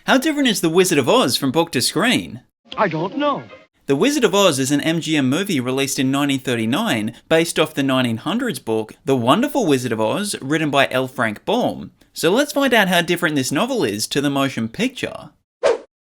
How different is The Wizard of Oz from book to screen? I don't know. The Wizard of Oz is an MGM movie released in 1939 based off the 1900s book The Wonderful Wizard of Oz, written by L. Frank Baum. So let's find out how different this novel is to the motion picture.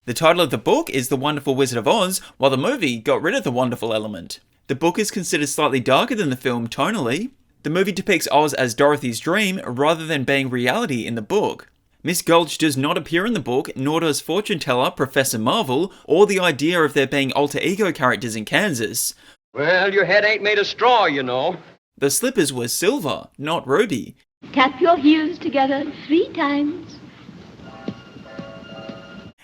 The title of the book is The Wonderful Wizard of Oz, while the movie got rid of the wonderful element. The book is considered slightly darker than the film tonally. The movie depicts Oz as Dorothy's dream rather than being reality in the book. Miss Gulch does not appear in the book, nor does fortune teller Professor Marvel, or the idea of there being alter ego characters in Kansas. Well, your head ain't made of straw, you know. The slippers were silver, not ruby. Tap your heels together 3 times.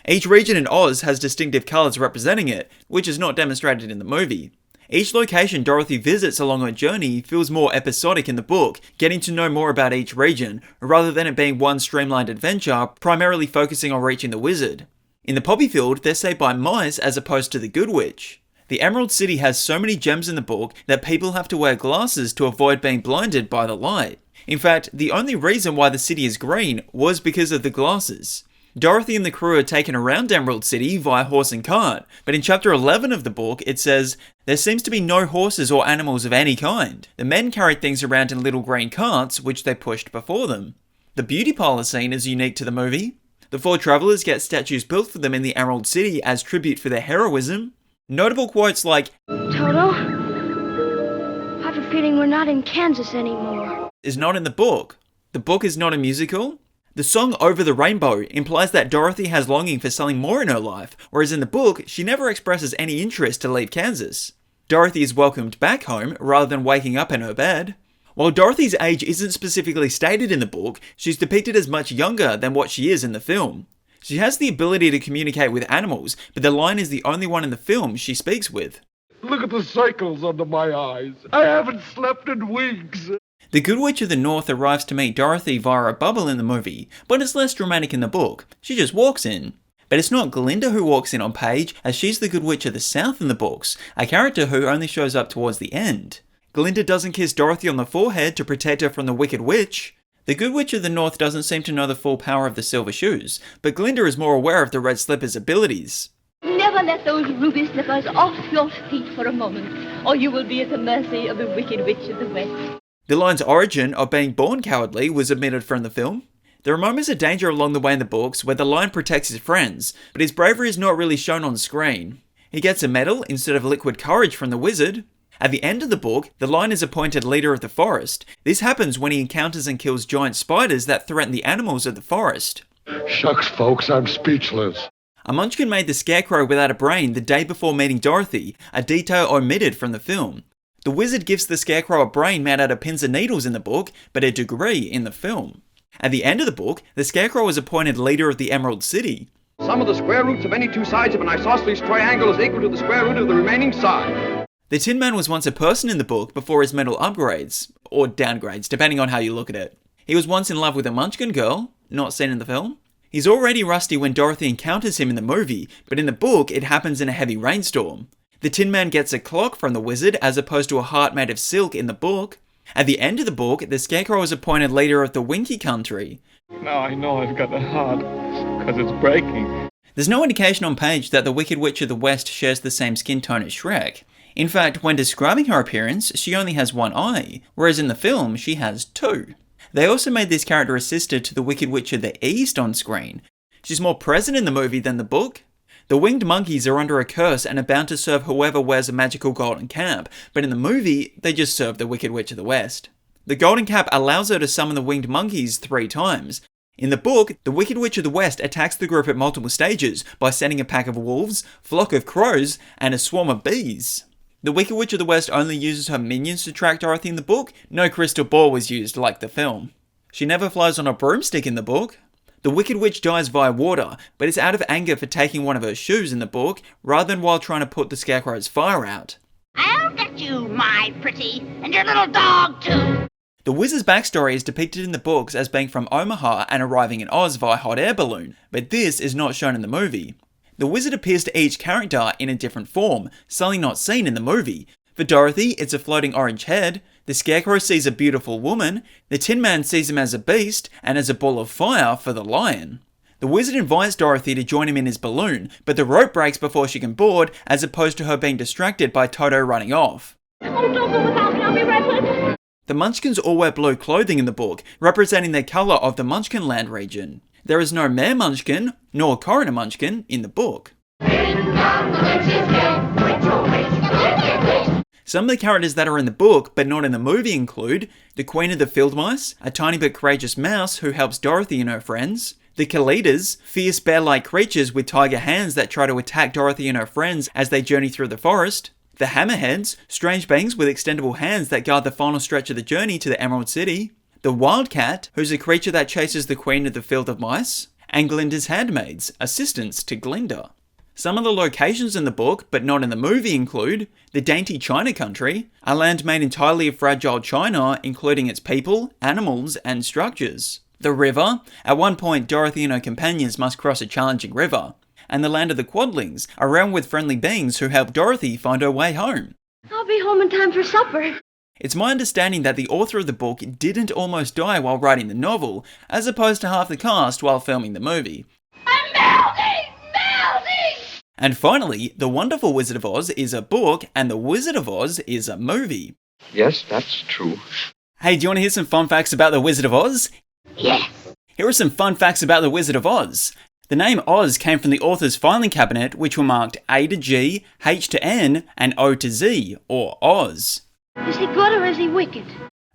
Each region in Oz has distinctive colours representing it, which is not demonstrated in the movie. Each location Dorothy visits along her journey feels more episodic in the book, getting to know more about each region, rather than it being one streamlined adventure, primarily focusing on reaching the wizard. In the poppy field, they're saved by mice as opposed to the Good Witch. The Emerald City has so many gems in the book that people have to wear glasses to avoid being blinded by the light. In fact, the only reason why the city is green was because of the glasses. Dorothy and the crew are taken around Emerald City via horse and cart, but in chapter 11 of the book it says, "There seems to be no horses or animals of any kind. The men carried things around in little green carts, which they pushed before them." The beauty parlor scene is unique to the movie. The 4 travelers get statues built for them in the Emerald City as tribute for their heroism. Notable quotes like, Toto, I have a feeling we're not in Kansas anymore. is not in the book. The book is not a musical. The song Over the Rainbow implies that Dorothy has longing for something more in her life, whereas in the book, she never expresses any interest to leave Kansas. Dorothy is welcomed back home rather than waking up in her bed. While Dorothy's age isn't specifically stated in the book, she's depicted as much younger than what she is in the film. She has the ability to communicate with animals, but the lion is the only one in the film she speaks with. Look at the circles under my eyes. I haven't slept in weeks. The Good Witch of the North arrives to meet Dorothy via a bubble in the movie, but it's less dramatic in the book. She just walks in. But it's not Glinda who walks in on page, as she's the Good Witch of the South in the books, a character who only shows up towards the end. Glinda doesn't kiss Dorothy on the forehead to protect her from the Wicked Witch. The Good Witch of the North doesn't seem to know the full power of the Silver Shoes, but Glinda is more aware of the Red Slipper's abilities. Never let those ruby slippers off your feet for a moment, or you will be at the mercy of the Wicked Witch of the West. The line's origin of being born cowardly was omitted from the film. There are moments of danger along the way in the books where the lion protects his friends, but his bravery is not really shown on screen. He gets a medal instead of liquid courage from the wizard. At the end of the book, the lion is appointed leader of the forest. This happens when he encounters and kills giant spiders that threaten the animals of the forest. Shucks, folks, I'm speechless. A munchkin made the scarecrow without a brain the day before meeting Dorothy, a detail omitted from the film. The wizard gives the scarecrow a brain made out of pins and needles in the book, but a degree in the film. At the end of the book, the scarecrow is appointed leader of the Emerald City. Sum of the square roots of any 2 sides of an isosceles triangle is equal to the square root of the remaining side. The Tin Man was once a person in the book before his mental upgrades, or downgrades, depending on how you look at it. He was once in love with a munchkin girl, not seen in the film. He's already rusty when Dorothy encounters him in the movie, but in the book it happens in a heavy rainstorm. The Tin Man gets a clock from the wizard as opposed to a heart made of silk in the book. At the end of the book, the Scarecrow is appointed leader of the Winky Country. Now I know I've got a heart, because it's breaking. There's no indication on page that the Wicked Witch of the West shares the same skin tone as Shrek. In fact, when describing her appearance, she only has 1 eye, whereas in the film, she has 2. They also made this character a sister to the Wicked Witch of the East on screen. She's more present in the movie than the book. The winged monkeys are under a curse and are bound to serve whoever wears a magical golden cap, but in the movie, they just serve the Wicked Witch of the West. The golden cap allows her to summon the winged monkeys 3 times. In the book, the Wicked Witch of the West attacks the group at multiple stages by sending a pack of wolves, flock of crows, and a swarm of bees. The Wicked Witch of the West only uses her minions to track Dorothy in the book. No crystal ball was used like the film. She never flies on a broomstick in the book. The Wicked Witch dies via water, but it's out of anger for taking one of her shoes in the book, rather than while trying to put the Scarecrow's fire out. I'll get you, my pretty, and your little dog, too. The wizard's backstory is depicted in the books as being from Omaha and arriving in Oz via hot air balloon, but this is not shown in the movie. The wizard appears to each character in a different form, something not seen in the movie. For Dorothy, it's a floating orange head. The Scarecrow sees a beautiful woman. The Tin Man sees him as a beast, and as a ball of fire for the lion. The wizard invites Dorothy to join him in his balloon, but the rope breaks before she can board, as opposed to her being distracted by Toto running off. Oh, don't go without me. I'll be right with you. The Munchkins all wear blue clothing in the book, representing their colour of the Munchkinland region. There is no Mayor Munchkin, nor Coroner Munchkin in the book. Some of the characters that are in the book, but not in the movie, include the Queen of the Field Mice, a tiny but courageous mouse who helps Dorothy and her friends, the Kalidas, fierce bear-like creatures with tiger hands that try to attack Dorothy and her friends as they journey through the forest, the Hammerheads, strange beings with extendable hands that guard the final stretch of the journey to the Emerald City, the Wildcat, who's a creature that chases the Queen of the Field of Mice, and Glinda's handmaids, assistants to Glinda. Some of the locations in the book, but not in the movie, include the dainty China country, a land made entirely of fragile china, including its people, animals, and structures. The river, at one point Dorothy and her companions must cross a challenging river. And the land of the Quadlings, a realm with friendly beings who help Dorothy find her way home. I'll be home in time for supper. It's my understanding that the author of the book didn't almost die while writing the novel, as opposed to half the cast while filming the movie. I'm melting! Melting! And finally, The Wonderful Wizard of Oz is a book, and The Wizard of Oz is a movie. Yes, that's true. Hey, do you want to hear some fun facts about The Wizard of Oz? Yes. Here are some fun facts about The Wizard of Oz. The name Oz came from the author's filing cabinet, which were marked A to G, H to N, and O to Z, or Oz. Is he good or is he wicked?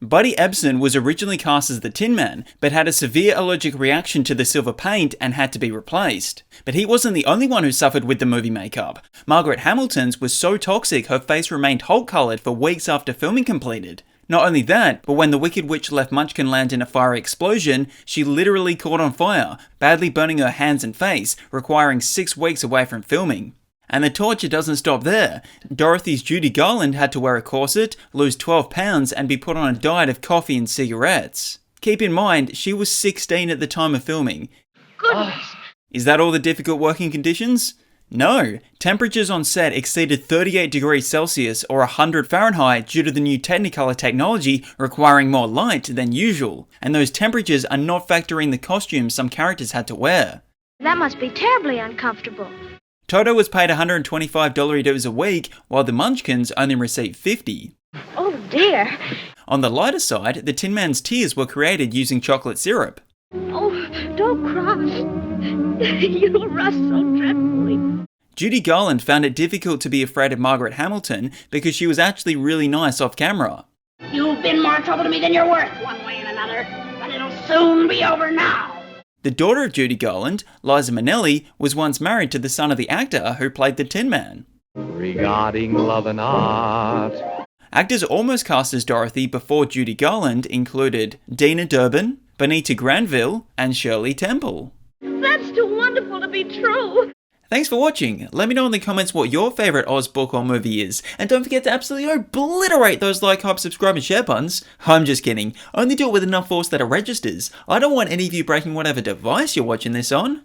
Buddy Ebsen was originally cast as the Tin Man, but had a severe allergic reaction to the silver paint and had to be replaced. But he wasn't the only one who suffered with the movie makeup. Margaret Hamilton's was so toxic her face remained Hulk-coloured for weeks after filming completed. Not only that, but when the Wicked Witch left Munchkinland in a fiery explosion, she literally caught on fire, badly burning her hands and face, requiring 6 weeks away from filming. And the torture doesn't stop there. Dorothy's Judy Garland had to wear a corset, lose 12 pounds, and be put on a diet of coffee and cigarettes. Keep in mind, she was 16 at the time of filming. Goodness. Is that all the difficult working conditions? No, temperatures on set exceeded 38 degrees Celsius or 100 Fahrenheit due to the new Technicolor technology requiring more light than usual, and those temperatures are not factoring the costumes some characters had to wear. That must be terribly uncomfortable. Toto was paid $125 a week, while the Munchkins only received $50. Oh dear. On the lighter side, the Tin Man's tears were created using chocolate syrup. Oh, don't cry. You'll rust so dreadfully. Judy Garland found it difficult to be afraid of Margaret Hamilton because she was actually really nice off camera. You've been more trouble to me than you're worth, one way and another, but it'll soon be over now. The daughter of Judy Garland, Liza Minnelli, was once married to the son of the actor who played the Tin Man. Regarding love and art. Actors almost cast as Dorothy before Judy Garland included Dina Durbin, Bonita Granville, and Shirley Temple. That's too wonderful to be true. Thanks for watching. Let me know in the comments what your favourite Oz book or movie is. And don't forget to absolutely obliterate those like, hype, subscribe and share buttons. I'm just kidding. Only do it with enough force that it registers. I don't want any of you breaking whatever device you're watching this on.